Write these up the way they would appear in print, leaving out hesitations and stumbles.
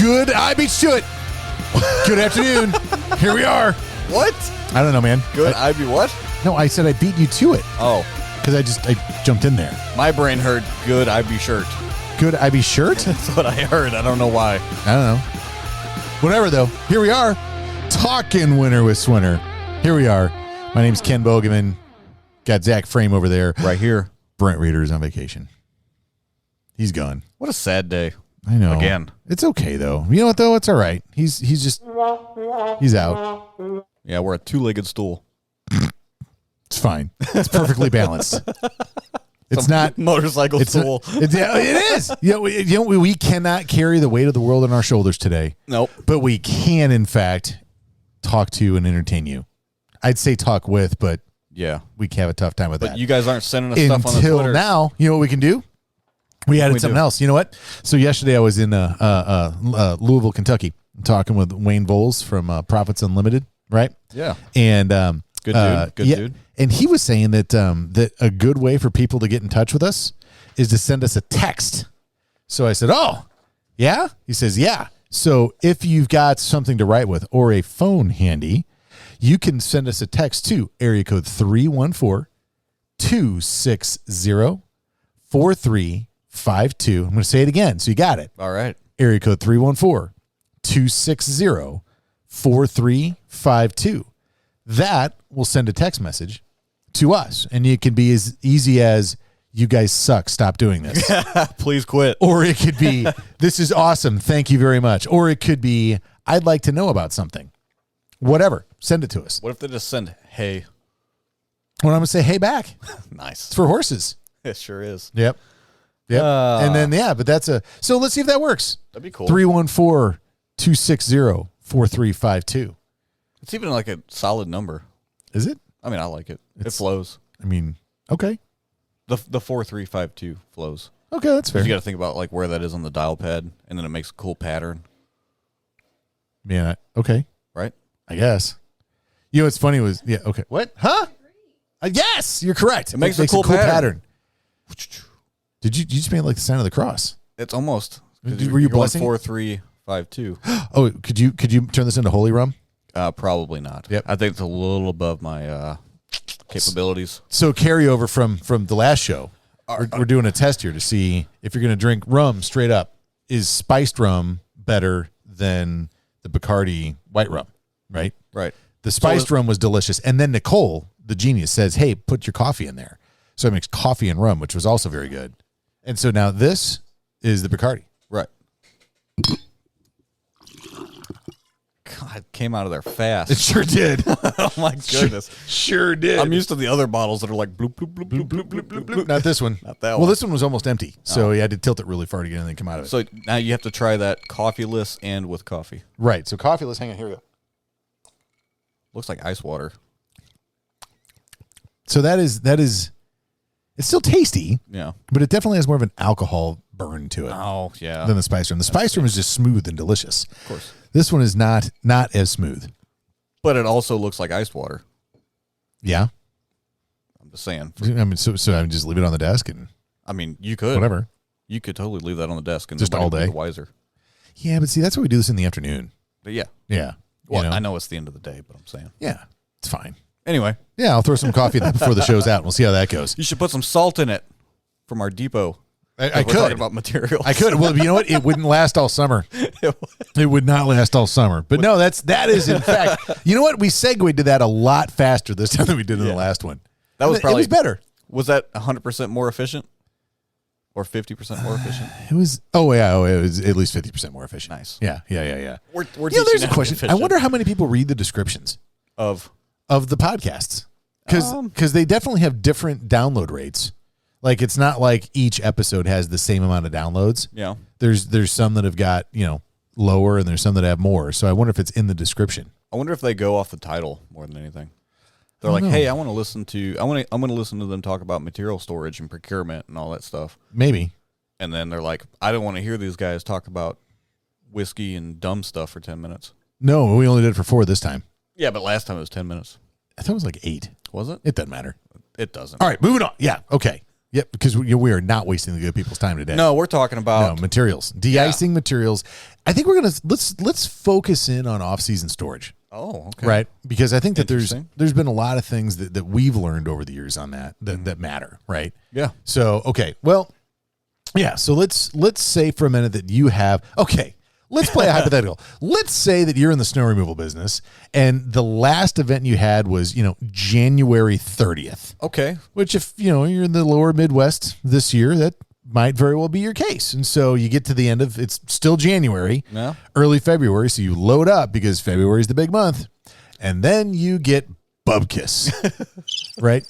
Good. I beat Stewart. Good afternoon. Here we are. What? I don't know, man. Good. I be what? No, I said I beat you to it. Oh. Because I jumped in there. My brain heard good I be shirt. Good I be shirt? That's what I heard. I don't know why. I don't know. Whatever, though. Here we are. Talking Winter with Swinter. Here we are. My name's Ken Bogeman. Got Zack Frame over there. Right here. Brent Reeder's on vacation. He's gone. What a sad day. I know. Again. It's okay, though. You know what, though? It's all right. He's out. Yeah, we're a two-legged stool. It's fine. It's perfectly balanced. It's not motorcycle stool. It is. We cannot carry the weight of the world on our shoulders today. Nope. But we can, in fact, talk to and entertain you. I'd say talk with, but yeah, we have a tough time with that. But you guys aren't sending us stuff on the Until Twitter. now, you know what we can do? We added something else. You know what? So yesterday I was in Louisville, Kentucky, talking with Wayne Voles from Profits Unlimited, right? Yeah. And good dude. Good dude. And he was saying that that a good way for people to get in touch with us is to send us a text. So I said, "Oh, yeah?" He says, "Yeah." So if you've got something to write with or a phone handy, you can send us a text to area code 314-260-4352. I'm going to say it again, so you got it. All right. Area code 314-260-4352. That will send a text message to us, and it can be as easy as, "You guys suck, stop doing this." Please quit. Or it could be, "This is awesome, thank you very much." Or it could be, "I'd like to know about something." Whatever, send it to us. What if they just send, "Hey"? Well, I'm going to say, "Hey, back." Nice. It's for horses. It sure is. Yep. And then, but that's so let's see if that works. That'd be cool. 314-260-4352. It's even like a solid number. Is it? I mean, I like it. It flows. I mean, okay. The 4352 flows. Okay, that's fair. You got to think about like where that is on the dial pad, and then it makes a cool pattern. Man, okay. Right? I guess. You know what's funny was, yeah, okay. What? Huh? Yes, you're correct. It makes a cool pattern. Did you just make like the sign of the cross? It's almost. Were you blessing? 4352. Oh, could you turn this into holy rum? Probably not. Yep. I think it's a little above my capabilities. So carryover from the last show. We're doing a test here to see if you're going to drink rum straight up. Is spiced rum better than the Bacardi white rum? Right? Right. The spiced rum was delicious. And then Nicole, the genius, says, "Hey, put your coffee in there." So I mixed coffee and rum, which was also very good. And so now this is the Bacardi. Right. God, it came out of there fast. It sure did. Oh, my goodness. Sure did. I'm used to the other bottles that are like bloop, bloop, bloop, bloop, bloop, bloop, bloop, bloop. Not this one. Not that one. Well, this one was almost empty. So you had to tilt it really far to get anything come out of it. So now you have to try that coffeeless and with coffee. Right. So coffee, let's hang on. Here we go. Looks like ice water. So that is it's still tasty. Yeah. But it definitely has more of an alcohol burn to it. Oh, yeah. Than the spice rum. The spice rum is just smooth and delicious. Of course. This one is not as smooth. But it also looks like ice water. Yeah. I'm just saying. I mean, so I would just leave it on the desk and I mean, you could. whatever. You could totally leave that on the desk and Just all nobody would day? be the wiser. Yeah, but see, that's why we do this in the afternoon. But yeah. Yeah. Well, you know? I know it's the end of the day, but I'm saying. Yeah. It's fine. Anyway. Yeah, I'll throw some coffee in that before the show's out. And we'll see how that goes. You should put some salt in it from our depot. I We're could. talking about materials. I could. Well, you know what? It wouldn't last all summer. It would not last all summer. But no, that is in fact. You know what? We segued to that a lot faster this time than we did in the last one. That was probably it was better. Was that 100% more efficient, or 50% more efficient? It was. Oh yeah. Oh, it was at least 50% more efficient. Nice. Yeah. We're There's a question. I wonder how many people read the descriptions of the podcasts because they definitely have different download rates. Like it's not like each episode has the same amount of downloads. Yeah. There's some that have got, lower and there's some that have more. So I wonder if it's in the description. I wonder if they go off the title more than anything. They're like, "Hey, I want to listen to them talk about material storage and procurement and all that stuff." Maybe. And then they're like, "I don't want to hear these guys talk about whiskey and dumb stuff for 10 minutes." No, we only did it for 4 this time. Yeah, but last time it was 10 minutes. I thought it was like 8. Was it? It doesn't matter. It doesn't. All right, moving on. Yeah. Okay. Yep, because we are not wasting the good people's time today. No, we're talking about materials, de-icing materials. I think we're gonna let's focus in on off-season storage. Oh, okay. Right, because I think that there's been a lot of things that we've learned over the years on that matter. Right. Yeah. So okay, well, yeah. So let's say for a minute that you have Let's play a hypothetical. Let's say that you're in the snow removal business and the last event you had was, January 30th. Okay. Which if, you're in the lower Midwest this year, that might very well be your case. And so you get to the end of, it's still January, early February. So you load up because February is the big month. And then you get bubkiss, right?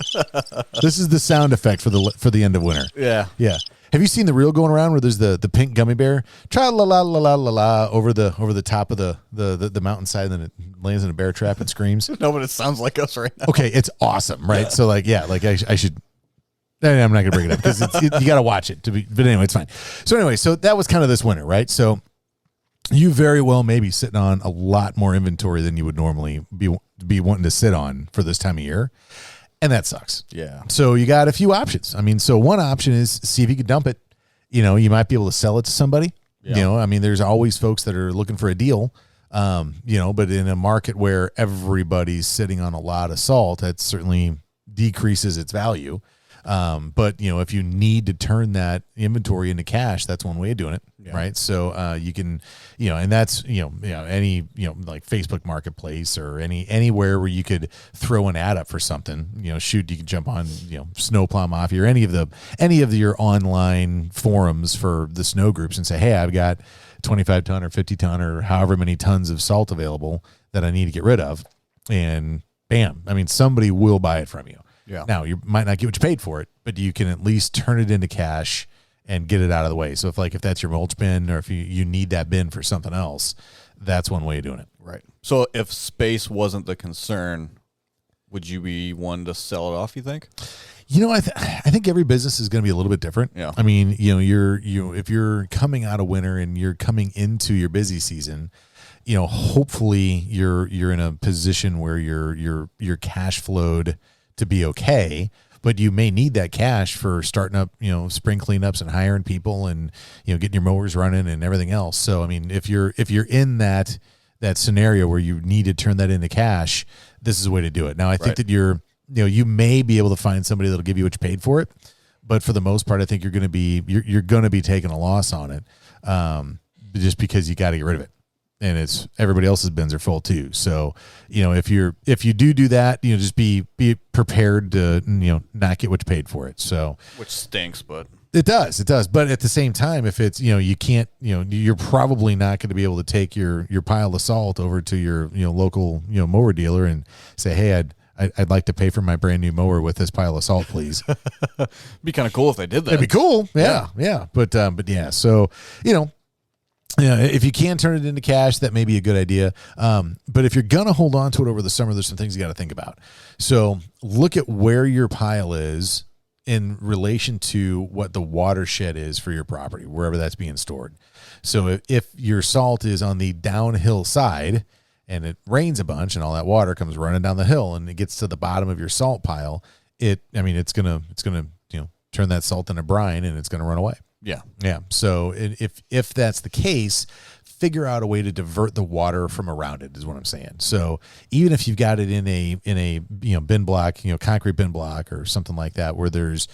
This is the sound effect for the end of winter. Yeah. Yeah. Have you seen the reel going around where there's the pink gummy bear tra la la la la la la over the top of the mountainside, and then it lands in a bear trap and screams? No, but it sounds like us right now. Okay, it's awesome, right? Yeah. So I should. I'm not gonna bring it up because you got to watch it but anyway, it's fine. So anyway, so that was kind of this winter, right? So you very well may be sitting on a lot more inventory than you would normally be wanting to sit on for this time of year. And that sucks. Yeah. So you got a few options. I mean, so one option is see if you could dump it. You might be able to sell it to somebody. Yeah. There's always folks that are looking for a deal. But in a market where everybody's sitting on a lot of salt, that certainly decreases its value. But if you need to turn that inventory into cash, that's one way of doing it. Yeah. Right. So, you can, and that's, any, like Facebook Marketplace or anywhere where you could throw an ad up for something, you can jump on, Snowplow Mafia or any of your online forums for the snow groups and say, hey, I've got 25 ton or 50 ton or however many tons of salt available that I need to get rid of. And bam, somebody will buy it from you. Yeah. Now, you might not get what you paid for it, but you can at least turn it into cash and get it out of the way. So if that's your mulch bin or if you need that bin for something else, that's one way of doing it. Right. So if space wasn't the concern, would you be one to sell it off, you think? I think every business is going to be a little bit different. Yeah. If you're coming out of winter and you're coming into your busy season, hopefully you're in a position where you're cash flowed to be okay, but you may need that cash for starting up, spring cleanups and hiring people and, getting your mowers running and everything else. So, if you're in that scenario where you need to turn that into cash, this is a way to do it. Now, I think that you may be able to find somebody that'll give you what you paid for it, but for the most part, I think you're going to be taking a loss on it, just because you got to get rid of it. And it's everybody else's bins are full too. So, if you do that, just be prepared to, not get what you paid for it. So, which stinks, but it does. But at the same time, if it's, you can't, you're probably not going to be able to take your pile of salt over to your, local, mower dealer and say, hey, I'd like to pay for my brand new mower with this pile of salt, please. Be kind of cool if they did that. It'd be cool. Yeah. But yeah. So, if you can turn it into cash, that may be a good idea. But if you're going to hold on to it over the summer, there's some things you got to think about. So look at where your pile is in relation to what the watershed is for your property, wherever that's being stored. So if your salt is on the downhill side and it rains a bunch and all that water comes running down the hill and it gets to the bottom of your salt pile, it's going to, turn that salt into brine and it's going to run away. Yeah. Yeah. So if that's the case, figure out a way to divert the water from around it is what I'm saying. So even if you've got it in a bin block, concrete bin block or something like that, where there's,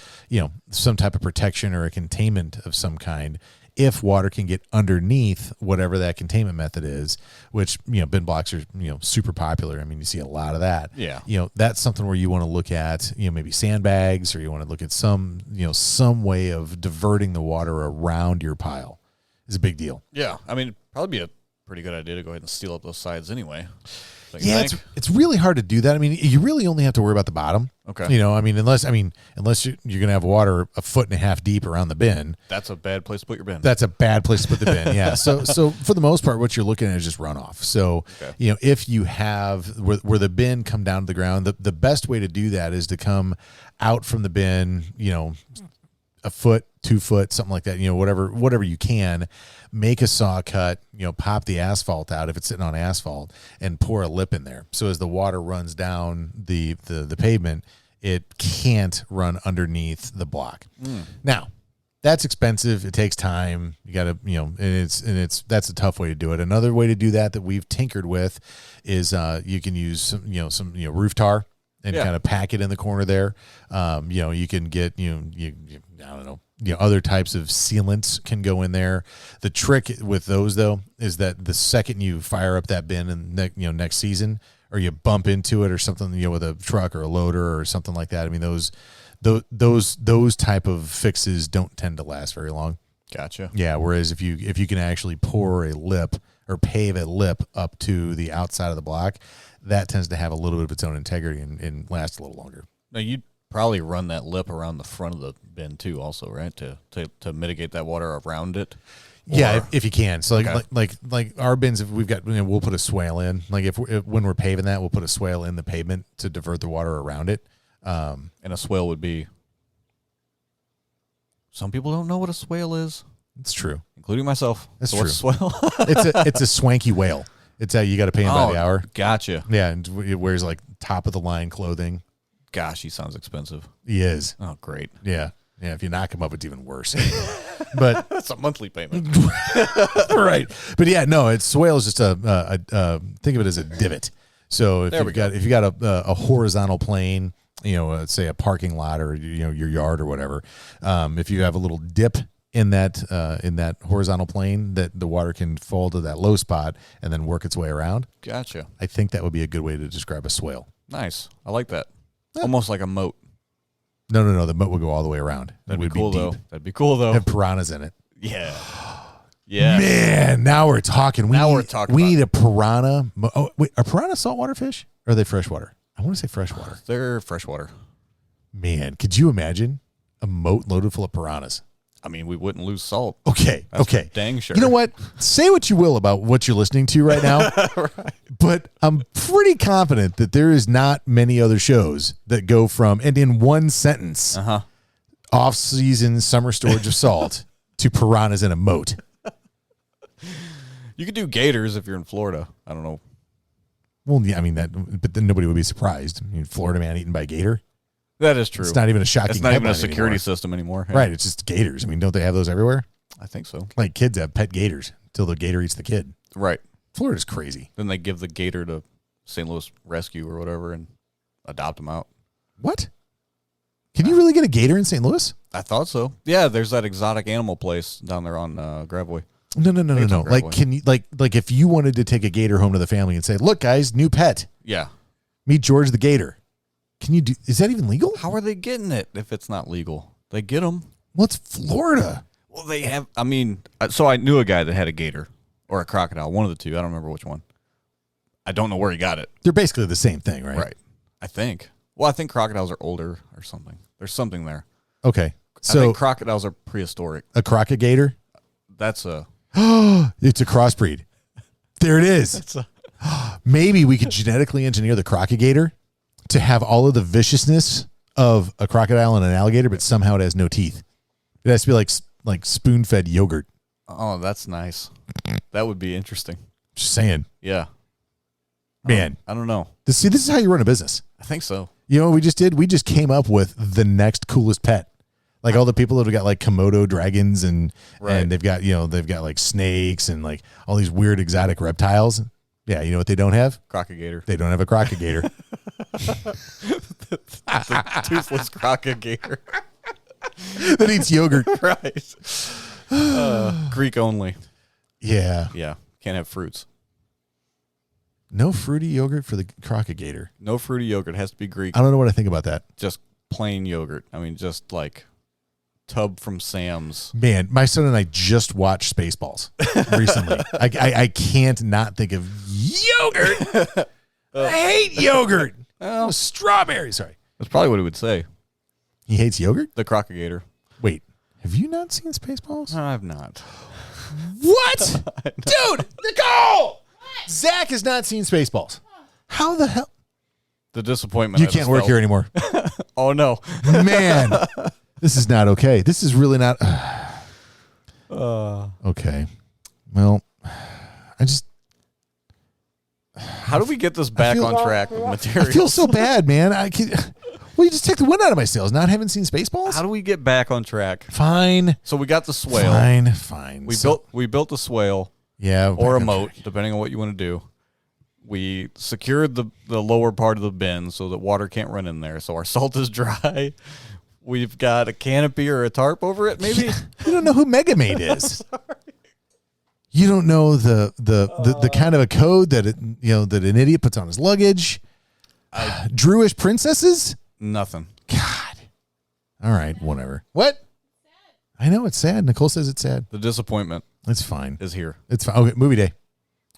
some type of protection or a containment of some kind, if water can get underneath whatever that containment method is, which, bin blocks are, super popular. You see a lot of that. Yeah. That's something where you want to look at, maybe sandbags, or you want to look at some way of diverting the water around your pile is a big deal. Yeah. Probably be a pretty good idea to go ahead and seal up those sides anyway. Yeah, it's really hard to do that. You really only have to worry about the bottom. Okay. Unless you're going to have water a foot and a half deep around the bin. That's a bad place to put your bin. That's a bad place to put the bin. Yeah. So for the most part, what you're looking at is just runoff. So, if you have where the bin come down to the ground, the best way to do that is to come out from the bin, a foot, 2 foot, something like that, whatever you can, make a saw cut, pop the asphalt out if it's sitting on asphalt and pour a lip in there. So as the water runs down the pavement, it can't run underneath the block. Now, that's expensive. It takes time. You got to, that's a tough way to do it. Another way to do that we've tinkered with is you can use some roof tar and kind of pack it in the corner there. You can get, I don't know, other types of sealants can go in there. The trick with those though is that the second you fire up that bin and next season, or you bump into it or something, with a truck or a loader or something like that. I mean, those type of fixes don't tend to last very long. Gotcha. Yeah. Whereas if you can actually pour a lip or pave a lip up to the outside of the block, that tends to have a little bit of its own integrity and last a little longer. Now you'd probably run that lip around the front of the bin too, also, right? To mitigate that water around it. Yeah, if you can. So like our bins, if we've got, we'll put a swale in. Like if when we're paving that, we'll put a swale in the pavement to divert the water around it. And a swale would be. Some people don't know what a swale is. It's true, including myself. That's so true. What's a swale? it's a swanky whale. It's how you got to pay him by the hour. Gotcha. Yeah, and it wears like top of the line clothing. Gosh, he sounds expensive. He is. Oh, great. Yeah. Yeah, if you knock him up, it's even worse. But that's a monthly payment. Right. But yeah, no, swale is just think of it as a divot. So if you got a horizontal plane, say a parking lot or your yard or whatever, if you have a little dip in that horizontal plane, that the water can fall to that low spot and then work its way around. Gotcha. I think that would be a good way to describe a swale. Nice. I like that. Yeah. Almost like a moat. No. The moat would go all the way around. That'd be cool, though. That'd be cool, though. Have piranhas in it. Yeah. Yeah. Man, now we're talking. We need a piranha. Oh, wait, are piranhas saltwater fish? Or are they freshwater? I want to say freshwater. They're freshwater. Man, could you imagine a moat loaded full of piranhas? I mean, we wouldn't lose salt. Okay. Dang sure. You know what? Say what you will about what you're listening to right now. Right. But I'm pretty confident that there is not many other shows that go from, and in one sentence, off-season summer storage of salt to piranhas in a moat. You could do gators if you're in Florida. I don't know. Well, yeah, I mean, but then nobody would be surprised. I mean, Florida man eaten by gator. That is true. It's not even a shocking. It's not even a security system anymore. Right. It's just gators. I mean, don't they have those everywhere? I think so. Like kids have pet gators until the gator eats the kid. Right. Florida's crazy. Then they give the gator to St. Louis Rescue or whatever and adopt them out. What? Can you really get a gator in St. Louis? I thought so. Yeah, there's that exotic animal place down there on Gravois. No. Like, can you like if you wanted to take a gator home to the family and say, "Look, guys, new pet. Yeah, meet George the gator." Can you do? Is that even legal? How are they getting it if it's not legal? They get them. Well, it's Florida. Well, they have. I mean, so I knew a guy that had a gator or a crocodile, one of the two. I don't remember which one. I don't know where he got it. They're basically the same thing, right? Right. I think. Well, I think crocodiles are older or something. There's something there. Okay. So I think crocodiles are prehistoric. A crocagator? That's a. It's a crossbreed. There it is. Maybe we could genetically engineer the crocagator to have all of the viciousness of a crocodile and an alligator, but somehow it has no teeth. It has to be like spoon-fed yogurt. Oh, that's nice. That would be interesting. Just saying. Yeah. Man. I don't know. This is how you run a business. I think so. You know what we just did? We just came up with the next coolest pet. Like all the people that have got like Komodo dragons and they've got like snakes and like all these weird exotic reptiles. Yeah, you know what they don't have? Crocagator. They don't have a crocagator. the toothless crocagator. That eats yogurt. Right. Greek only. Yeah. Yeah. Can't have fruits. No fruity yogurt for the crocagator. No fruity yogurt. It has to be Greek. I don't know what I think about that. Just plain yogurt. I mean, just like tub from Sam's. Man, my son and I just watched Spaceballs recently. I can't not think of yogurt. I hate yogurt. Well, strawberry. Sorry. That's probably what he would say. He hates yogurt? The crocagator. Wait, have you not seen Spaceballs? No, I've not. What? Dude, Nicole! Zack has not seen Spaceballs. How the hell? The disappointment. You can't work here anymore. Oh, no. Man, this is not okay. This is really not. Okay. Well, I just. How do we get this back on track with material? I feel so bad, man. Well, you just take the wind out of my sails. Not having seen Spaceballs. How do we get back on track? Fine. So we got the swale. Fine. We built a swale. Yeah. Or a moat, depending on what you want to do. We secured the lower part of the bin so that water can't run in there. So our salt is dry. We've got a canopy or a tarp over it, maybe. You don't know who Megamate is. You don't know the kind of a code that that an idiot puts on his luggage. Druish princesses? Nothing. God. All right, whatever. What? I know it's sad. Nicole says it's sad. The disappointment It's fine. is here. It's fine. Okay, movie day.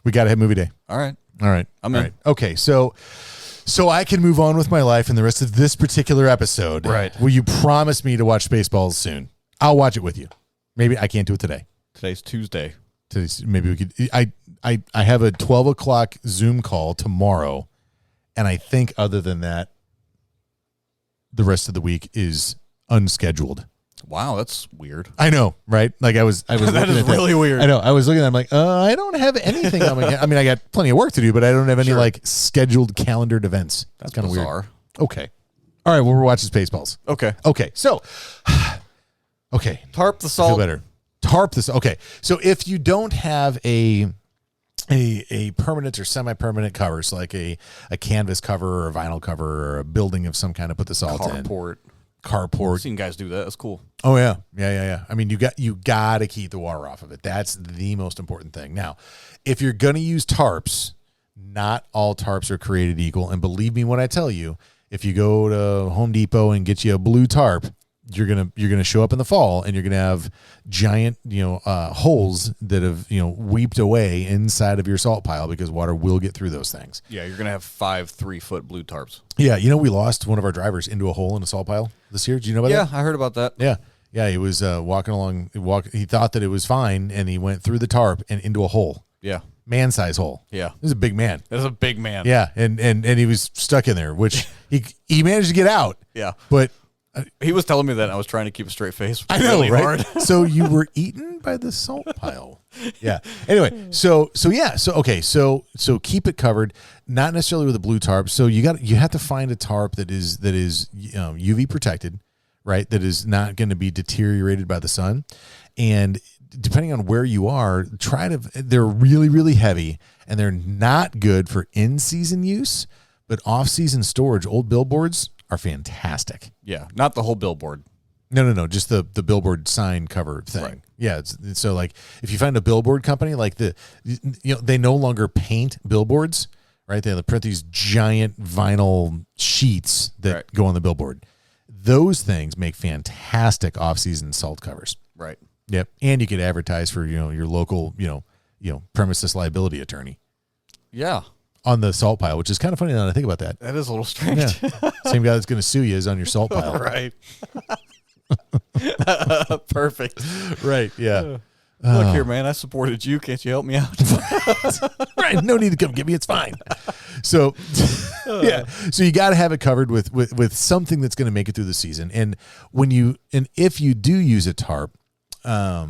We got to have movie day. All right. All right. I'm in. All right. Okay, so I can move on with my life in the rest of this particular episode. Right. Will you promise me to watch Spaceballs soon? I'll watch it with you. Maybe I can't do it today. Today's Tuesday. Maybe we could. I have a 12 o'clock Zoom call tomorrow, and I think other than that, the rest of the week is unscheduled. Wow, that's weird. I know, right? Like I was That looking is at really weird. I know. I was looking at it, I'm like, I don't have anything on my I mean, I got plenty of work to do, but I don't have any like scheduled calendared events. That's kind of bizarre. weird. Okay. All right, well, we're watching Spaceballs. Okay. So okay. Tarp the Feel salt. better. Tarp this. Okay. So if you don't have a permanent or semi-permanent cover, so like a canvas cover or a vinyl cover or a building of some kind to put the salt in. Carport. I've seen guys do that. That's cool. Oh yeah. I mean, you got to keep the water off of it. That's the most important thing. Now, if you're going to use tarps, not all tarps are created equal. And believe me when I tell you, if you go to Home Depot and get you a blue tarp, you're gonna show up in the fall and you're gonna have giant holes that have weeped away inside of your salt pile because water will get through those things. Yeah, you're gonna have 5 3-foot blue tarps. Yeah, we lost one of our drivers into a hole in a salt pile this year. Did you know about that? Yeah, I heard about that. Yeah. He was walking along. He thought that it was fine, and he went through the tarp and into a hole. Yeah, man-size hole. Yeah, this is a big man. That's a big man. Yeah, and he was stuck in there, which he managed to get out. Yeah, but. He was telling me that, and I was trying to keep a straight face. I know, really right? hard. So you were eaten by the salt pile. Yeah. Anyway, so keep it covered, not necessarily with a blue tarp. So you have to find a tarp that is UV protected, right? That is not going to be deteriorated by the sun. And depending on where you are, they're really, really heavy, and they're not good for in-season use, but off-season storage. Old billboards are fantastic. Yeah, not the whole billboard. No, just the billboard sign cover thing. Right. Yeah, so like if you find a billboard company, like they no longer paint billboards, right? They print these giant vinyl sheets that go on the billboard. Those things make fantastic off-season salt covers. Right. Yep, and you could advertise for your local premises liability attorney. Yeah. On the salt pile, which is kind of funny now that I think about that. That is a little strange. Yeah. Same guy that's going to sue you is on your salt pile. Right. Perfect. Right. Yeah. Look here, man. I supported you. Can't you help me out? Right. No need to come get me. It's fine. So, yeah. So you got to have it covered with something that's going to make it through the season. And if you do use a tarp, so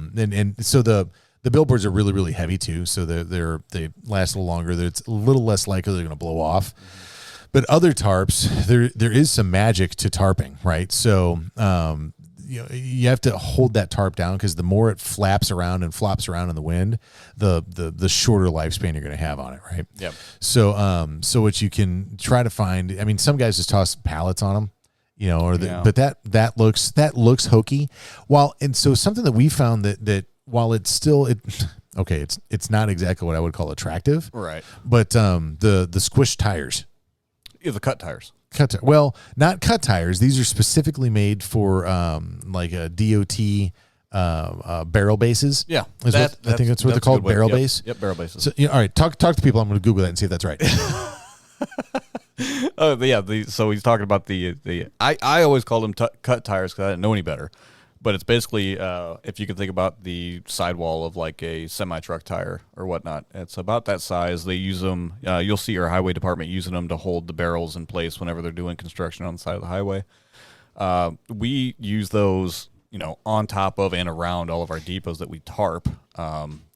the billboards are really, really heavy too, so they last a little longer. It's a little less likely they're going to blow off. But other tarps, there is some magic to tarping, right? So you have to hold that tarp down because the more it flaps around and flops around in the wind, the shorter lifespan you're going to have on it, right? Yep. So what you can try to find, I mean, some guys just toss pallets on them. But that looks hokey. So something that we found that while it's still it's not exactly what I would call attractive, right? But the squish tires, the cut tires, not cut tires. These are specifically made for like a DOT barrel bases. Yeah, I think that's what they're called, barrel base. Yep, barrel bases. So all right, talk to people. I'm going to Google that and see if that's right. Oh yeah, so he's talking about the I always called them cut tires because I didn't know any better. But it's basically, if you can think about the sidewall of like a semi-truck tire or whatnot, it's about that size. They use them. You'll see your highway department using them to hold the barrels in place whenever they're doing construction on the side of the highway. We use those, on top of and around all of our depots that we tarp.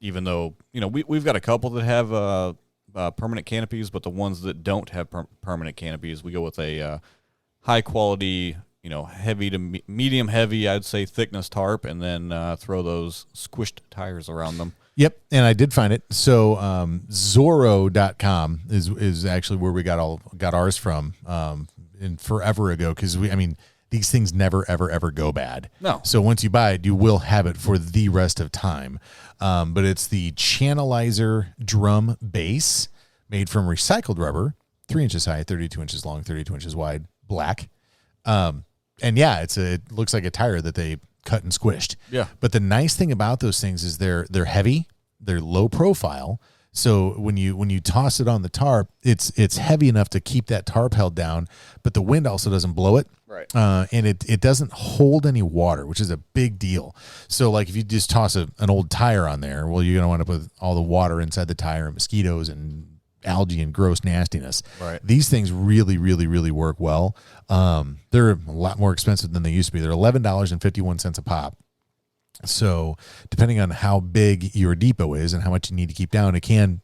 Even though we've got a couple that have permanent canopies, but the ones that don't have permanent canopies, we go with a high quality, heavy to medium heavy, I'd say thickness tarp, and then throw those squished tires around them. Yep, and I did find it. So Zorro.com is actually where we got ours from in forever ago, because these things never ever go bad. No. So once you buy it, you will have it for the rest of time. But it's the Channelizer drum base made from recycled rubber, 3 inches high, 32 inches long, 32 inches wide, black. And yeah, it looks like a tire that they cut and squished. Yeah. But the nice thing about those things is they're heavy, they're low profile. So when you toss it on the tarp, it's heavy enough to keep that tarp held down, but the wind also doesn't blow it. Right. And it doesn't hold any water, which is a big deal. So like if you just toss an old tire on there, well, you're going to wind up with all the water inside the tire and mosquitoes and algae and gross nastiness. Right. These things really, really, really work well. They're a lot more expensive than they used to be. They're $11.51 a pop. So depending on how big your depot is and how much you need to keep down, it can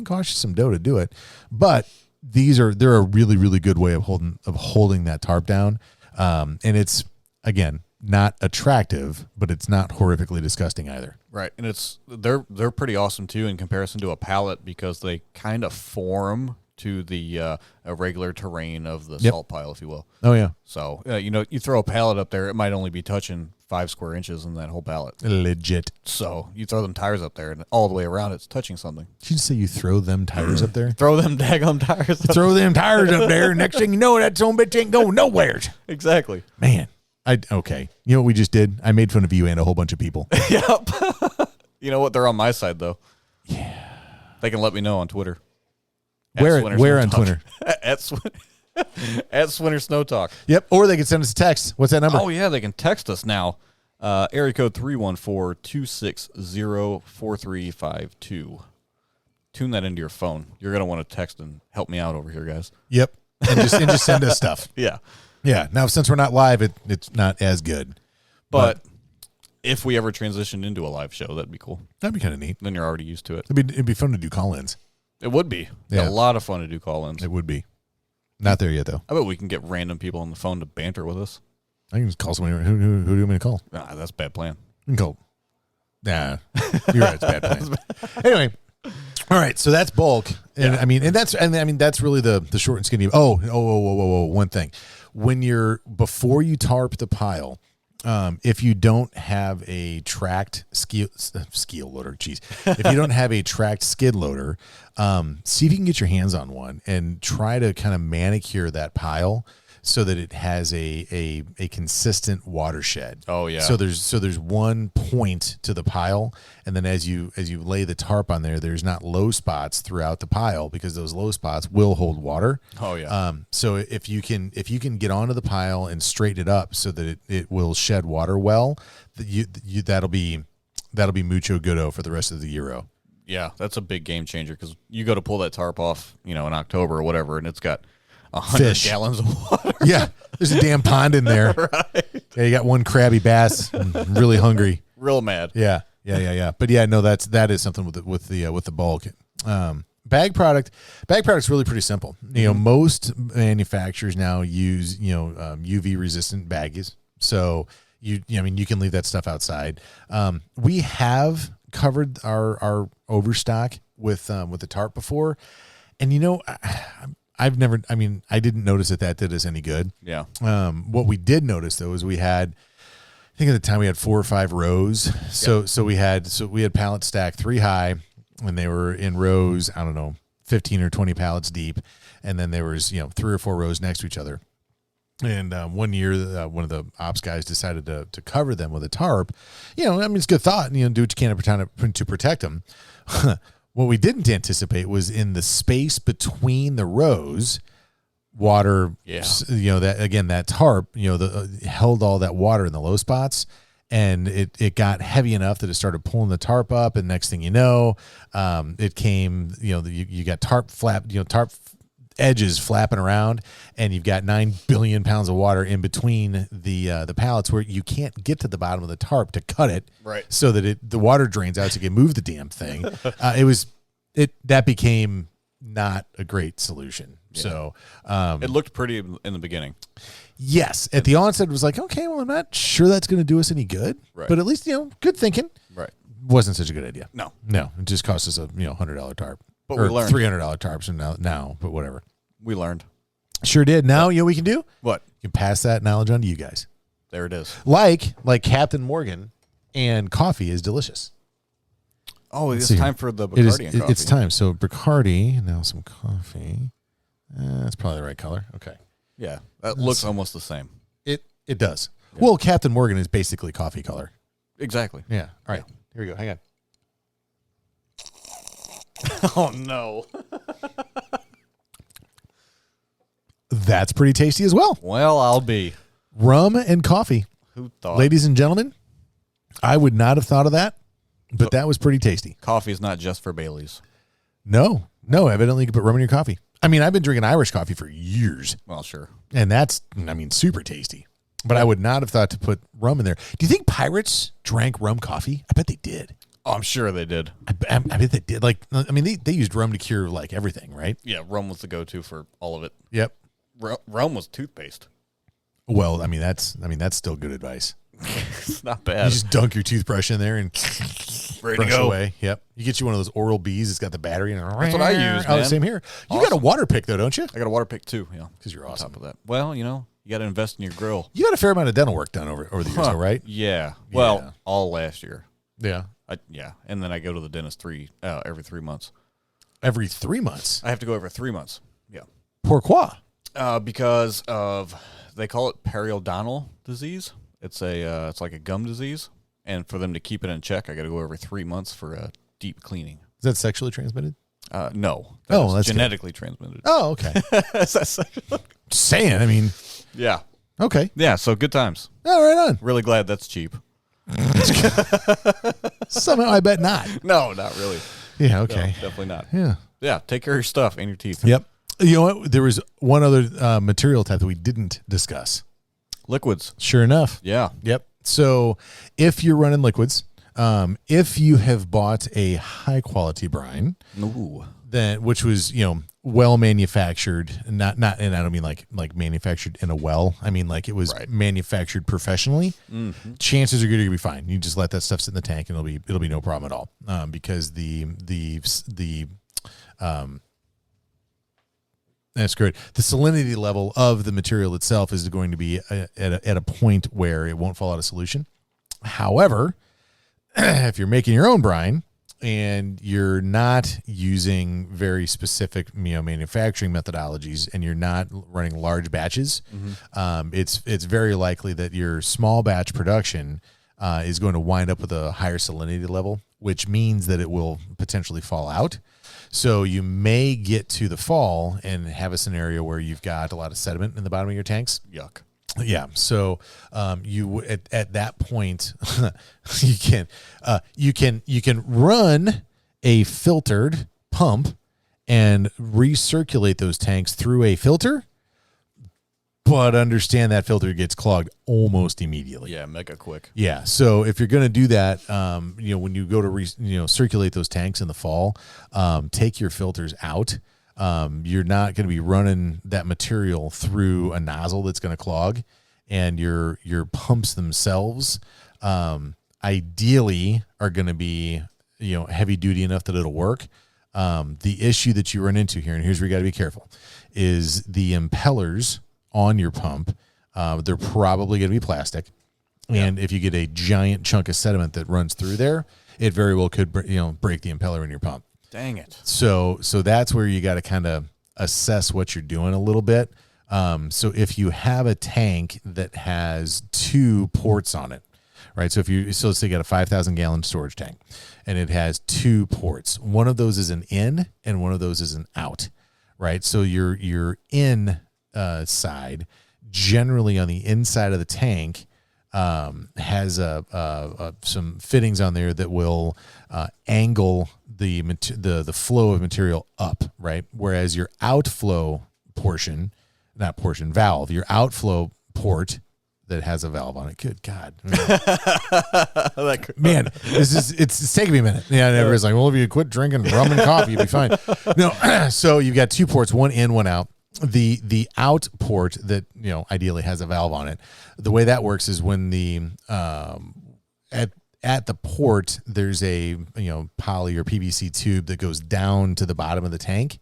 cost you some dough to do it. But they're a really, really good way of holding that tarp down. And it's, again, not attractive, but it's not horrifically disgusting either. Right, and they're pretty awesome too in comparison to a pallet, because they kind of form to the irregular terrain of the salt pile, if you will. Oh yeah. So you throw a pallet up there, it might only be touching 5 square inches in that whole pallet. Legit. So you throw them tires up there, and all the way around it's touching something. Did you just say you throw them tires up there? Throw them daggum tires. Throw them tires up there. Next thing you know, that son bitch ain't going nowhere. Exactly. Man. Okay. You know what we just did? I made fun of you and a whole bunch of people. Yep. You know what? They're on my side, though. Yeah. They can let me know on Twitter. Where on Twitter? At Swinter Snow Talk. Yep. Or they can send us a text. What's that number? Oh, yeah. They can text us now. Area code 314-260-4352. Tune that into your phone. You're going to want to text and help me out over here, guys. Yep. And just send us stuff. Yeah. Yeah. Now, since we're not live, it's not as good. But if we ever transition into a live show, that'd be cool. That'd be kind of neat. Then you're already used to it. It'd be fun to do call-ins. It would be. Yeah. A lot of fun to do call-ins. It would be. Not there yet, though. I bet we can get random people on the phone to banter with us. I can just call somebody. Who do you want me to call? Nah, that's a bad plan. You can call. Nah, you're right. It's a bad plan. Anyway, all right. So that's bulk, and Yeah. that's really the short and skinny. Whoa. One thing, before you tarp the pile, if you don't have a tracked skid loader, if you don't have a tracked skid loader, see if you can get your hands on one and try to kind of manicure that pile so that it has a consistent watershed. Oh yeah. So there's one point to the pile, and then as you lay the tarp on there, there's not low spots throughout the pile, because those low spots will hold water. Oh yeah. So if you can get onto the pile and straighten it up so that it will shed water well, that'll be mucho goodo for the rest of the Euro. Yeah, that's a big game changer, because you go to pull that tarp off, in October or whatever, and it's got 100 gallons of water. Yeah, there's a damn pond in there. Right. Yeah, you got one crabby bass. I'm really hungry. Real mad. Yeah. But yeah, no, that is something with the bulk. Bag product's really pretty simple. Most manufacturers now use UV resistant baggies, so you can leave that stuff outside. We have covered our overstock with the tarp before, and I didn't notice that did us any good. Yeah. What we did notice though is we had, I think at the time we had 4 or 5 rows. So we had pallets stacked 3 high, and they were in rows, I don't know, 15 or 20 pallets deep. And then there was, 3 or 4 rows next to each other. And one year, one of the ops guys decided to cover them with a tarp. It's a good thought, do what you can to protect them. What we didn't anticipate was in the space between the rows, water, that tarp, held all that water in the low spots, and it got heavy enough that it started pulling the tarp up, and next thing you know, it came, you got tarp edges flapping around, and you've got 9 billion pounds of water in between the pallets, where you can't get to the bottom of the tarp to cut it, right, so that the water drains out, so you can move the damn thing. That became not a great solution. Yeah. So it looked pretty in the beginning. Yes. At the onset, it was like, okay, well, I'm not sure that's going to do us any good. Right. But at least, good thinking. Right. Wasn't such a good idea. No. It just cost us a $100 tarp. But or we learned. $300 tarps now, but whatever. We learned. Sure did. Now, you know what we can do? What? You can pass that knowledge on to you guys. There it is. Like Captain Morgan, and coffee is delicious. Oh, it's time for the Bacardi and coffee. It's time. So Bacardi, now some coffee. That's probably the right color. Okay. Yeah, that looks almost the same. It does. Yeah. Well, Captain Morgan is basically coffee color. Exactly. Yeah. All right. Here we go. Hang on. Oh, no. That's pretty tasty as well. Well, I'll be. Rum and coffee. Who thought? Ladies and gentlemen, I would not have thought of that, but that was pretty tasty. Coffee is not just for Baileys. No, evidently you can put rum in your coffee. I mean, I've been drinking Irish coffee for years. Well, sure. And that's, super tasty. But I would not have thought to put rum in there. Do you think pirates drank rum coffee? I bet they did. Oh, I'm sure they did. I bet they did. They used rum to cure, everything, right? Yeah, rum was the go-to for all of it. Yep. Rum was toothpaste. Well, that's still good advice. It's not bad. You just dunk your toothbrush in there and ready brush to go away. Yep. You get you one of those Oral-B's. It's got the battery. And that's what I use, man. Oh, same here. You got a water pick, though, don't you? I got a water pick, too. Yeah, because you're awesome. On top of that. Well, you got to invest in your grill. You got a fair amount of dental work done over the years, though, right? Yeah. Well, all last year. Yeah. And then I go to the dentist every 3 months. Every 3 months? I have to go every 3 months. Yeah. Pourquoi? Because of, they call it periodontal disease. It's like a gum disease, and for them to keep it in check, I got to go every 3 months for a deep cleaning. Is that sexually transmitted? No. That's genetically transmitted. Oh, okay. Is that sexual? Saying, I mean. Yeah. Okay. Yeah. So good times. Oh, right on. Really glad that's cheap. Somehow, I bet not. No, not really. Yeah. Okay. No, definitely not. Yeah. Yeah. Take care of your stuff and your teeth. Yep. You know what? There was one other material type that we didn't discuss. Liquids. Sure enough. Yeah. Yep. So if you're running liquids, if you have bought a high quality brine, then which was well manufactured, not and I don't mean like manufactured in a well. I mean like it was manufactured professionally. Mm-hmm. Chances are good you're gonna be fine. You just let that stuff sit in the tank and it'll be no problem at all. Because that's great. The salinity level of the material itself is going to be at a point where it won't fall out of solution. However, if you're making your own brine and you're not using very specific manufacturing methodologies and you're not running large batches, it's very likely that your small batch production is going to wind up with a higher salinity level, which means that it will potentially fall out. So you may get to the fall and have a scenario where you've got a lot of sediment in the bottom of your tanks. Yuck. Yeah. So you at that point you can run a filtered pump and recirculate those tanks through a filter, but understand that filter gets clogged almost immediately. Yeah, mega quick. Yeah. So if you're going to do that, when you go to circulate those tanks in the fall, take your filters out. You're not going to be running that material through a nozzle that's going to clog, and your pumps themselves, ideally are going to be, heavy duty enough that it'll work. The issue that you run into here, and here's where you got to be careful, is the impellers on your pump. They're probably going to be plastic. Yeah. And if you get a giant chunk of sediment that runs through there, it very well could, break the impeller in your pump. Dang it. So that's where you got to kind of assess what you're doing a little bit. So if you have a tank that has 2 ports on it, right? So let's say you got a 5,000 gallon storage tank and it has 2 ports. One of those is an in and one of those is an out, right? So your in side, generally on the inside of the tank, has some fittings on there that will angle the flow of material up, right? Whereas your outflow valve, your outflow port that has a valve on it. Good God. Man, it's taking me a minute. Yeah, and everybody's like, well, if you quit drinking rum and coffee, you'll be fine. No, so you've got 2 ports, one in, one out. The out port that, ideally has a valve on it. The way that works is when the at the port, there's a poly or PVC tube that goes down to the bottom of the tank.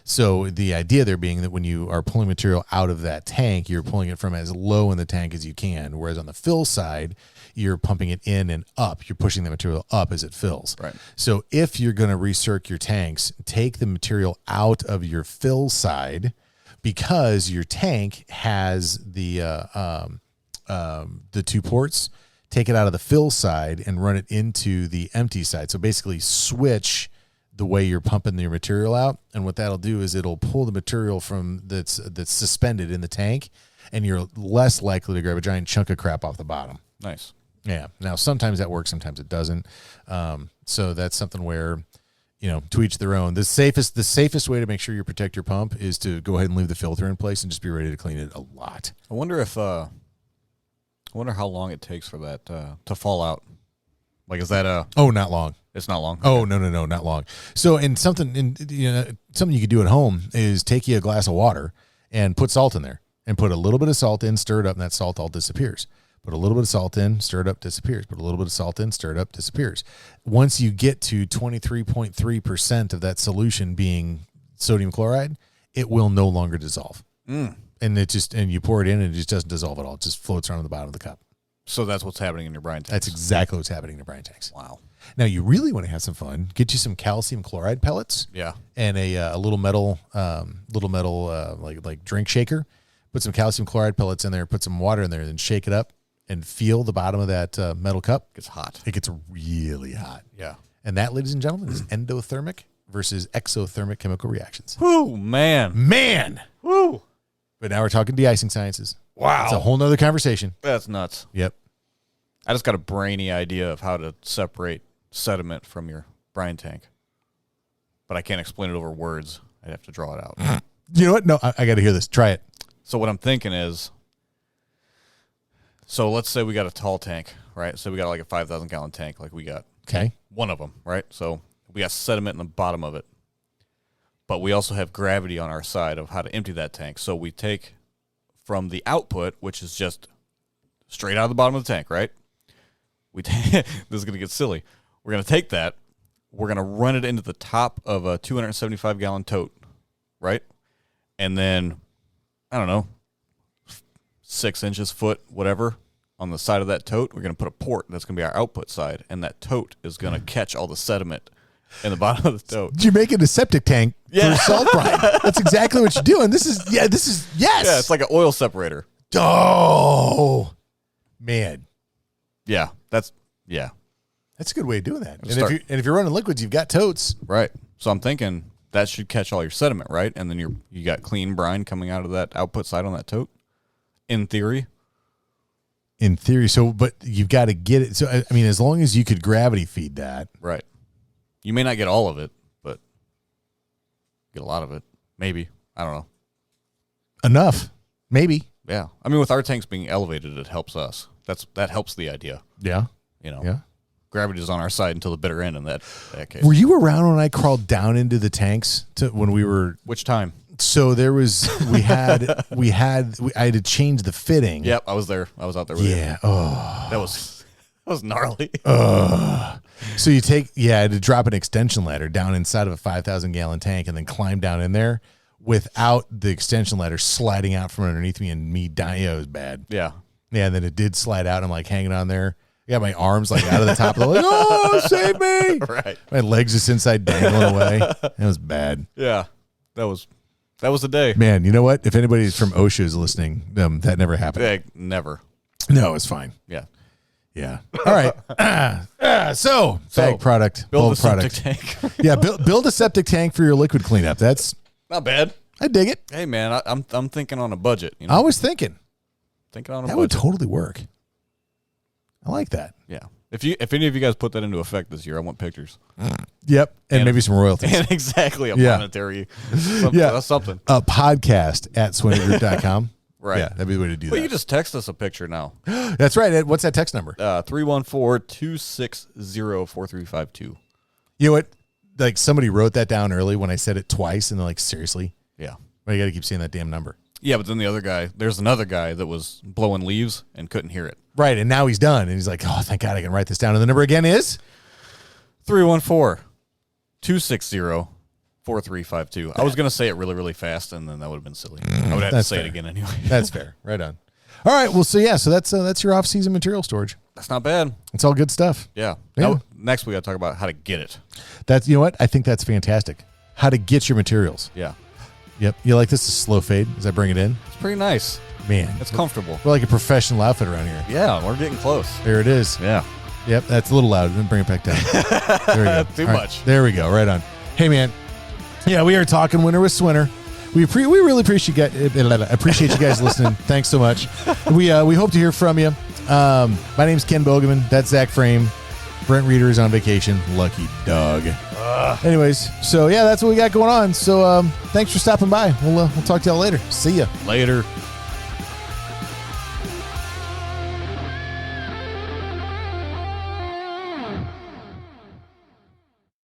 So the idea there being that when you are pulling material out of that tank, you're pulling it from as low in the tank as you can. Whereas on the fill side, you're pumping it in and up. You're pushing the material up as it fills. Right. So if you're going to recirc your tanks, take the material out of your fill side, because your tank has the 2 ports. Take it out of the fill side and run it into the empty side. So basically switch the way you're pumping your material out, and what that'll do is it'll pull the material from that's suspended in the tank, and you're less likely to grab a giant chunk of crap off the bottom. Nice. Yeah. Now sometimes that works, sometimes it doesn't. So that's something where, to each their own. The safest way to make sure you protect your pump is to go ahead and leave the filter in place and just be ready to clean it a lot. I wonder how long it takes for that to fall out. Like, is that not long. It's not long. Oh, no, not long. So, something you could do at home is take you a glass of water and put salt in there, and put a little bit of salt in, stir it up, and that salt all disappears. Put a little bit of salt in, stir it up, disappears. Put a little bit of salt in, stir it up, disappears. Once you get to 23.3% of that solution being sodium chloride, it will no longer dissolve. And you pour it in, and it just doesn't dissolve at all. It just floats around on the bottom of the cup. So that's what's happening in your brine tanks. That's exactly what's happening in your brine tanks. Wow. Now, you really want to have some fun. Get you some calcium chloride pellets. Yeah. And a little metal like drink shaker. Put some calcium chloride pellets in there. Put some water in there, and shake it up, and feel the bottom of that metal cup. It gets hot. It gets really hot. Yeah. And that, ladies and gentlemen, is endothermic versus exothermic chemical reactions. Whoo, man. Woo. But now we're talking de-icing sciences. Wow. It's a whole nother conversation. That's nuts. Yep. I just got a brainy idea of how to separate sediment from your brine tank, but I can't explain it over words. I'd have to draw it out. You know what? No, I got to hear this. Try it. So what I'm thinking is, let's say we got a tall tank, right? So we got like a 5,000 gallon tank, like we got. Okay. One of them, right? So we got sediment in the bottom of it, but we also have gravity on our side of how to empty that tank. So we take from the output, which is just straight out of the bottom of the tank, right? This is going to get silly. We're going to take that. We're going to run it into the top of a 275 gallon tote, right? And then, I don't know, 6 inches, foot, whatever, on the side of that tote, we're going to put a port that's going to be our output side, and that tote is going to catch all the sediment in the bottom of the tote. You're making a septic tank for salt brine. That's exactly what you're doing. This is yes. Yeah, it's like an oil separator. Oh, man. Yeah, that's a good way of doing that. And if you're running liquids, you've got totes. Right. So I'm thinking that should catch all your sediment, right? And then you got clean brine coming out of that output side on that tote, in theory. In theory. So, but you've got to get it. So, I mean, as long as you could gravity feed that. Right. You may not get all of it, but get a lot of it. Maybe. I don't know. Enough. Maybe. Yeah. I mean, with our tanks being elevated, it helps us. That helps the idea. Yeah. Yeah. Gravity is on our side until the bitter end in that case. Were you around when I crawled down into the tanks when we were? Which time? So there was, I had to change the fitting. Yep. I was there. I was out there with you. Yeah. Oh. That was gnarly. So I had to drop an extension ladder down inside of a 5,000 gallon tank and then climb down in there without the extension ladder sliding out from underneath me and me dying. It was bad. Yeah. Yeah. And then it did slide out. I'm like hanging on there. I got my arms like out of the top of the like, oh, save me. Right. My legs just inside dangling away. It was bad. Yeah. That was the day. Man, you know what? If anybody's from OSHA is listening, that never happened. Yeah, never. No, it's fine. Yeah. Yeah. All right. So bag product, build bulk a septic product. tank. Yeah, build a septic tank for your liquid cleanup. That's not bad. I dig it. Hey man, I'm thinking on a budget. I was thinking on a budget. That would totally work. I like that. Yeah. If any of you guys put that into effect this year, I want pictures. Yep. And maybe some royalties. And exactly a monetary something. Yeah. That's something. A podcast at swinnygroup.com. Right. Yeah, that'd be the way to do Well, that. you just text us a picture now. That's right. Ed. What's that text number? 314-260-4352. You know what? Like somebody wrote that down early when I said it twice, and they're like, seriously? Yeah. Well, you got to keep saying that damn number. Yeah, but then there's another guy that was blowing leaves and couldn't hear it. Right, and now he's done, and he's like, oh, thank God I can write this down. And the number again is? 314-260-4352. I was going to say it really, really fast, and then that would have been silly. I would have to say it again anyway. That's fair. Right on. All right, well, so that's your off-season material storage. That's not bad. It's all good stuff. Yeah. Yeah. Now, next we got to talk about how to get it. That's, you know what? I think that's fantastic. How to get your materials. Yeah. Yep. You like this is slow fade as I bring it in? It's pretty nice. Man. It's comfortable. We're like a professional outfit around here. Yeah, we're getting close. There it is. Yeah. Yep, that's a little loud. Then bring it back down. There we go. Too All much. Right, there we go. Right on. Hey, man. Yeah, we are talking winter with Swinner. We really appreciate you guys listening. Thanks so much. We hope to hear from you. My name's Ken Bogeman. That's Zack Frame. Brent Reeder is on vacation. Lucky dog. Anyways, so yeah, that's what we got going on. So thanks for stopping by. We'll talk to y'all later. See ya. Later.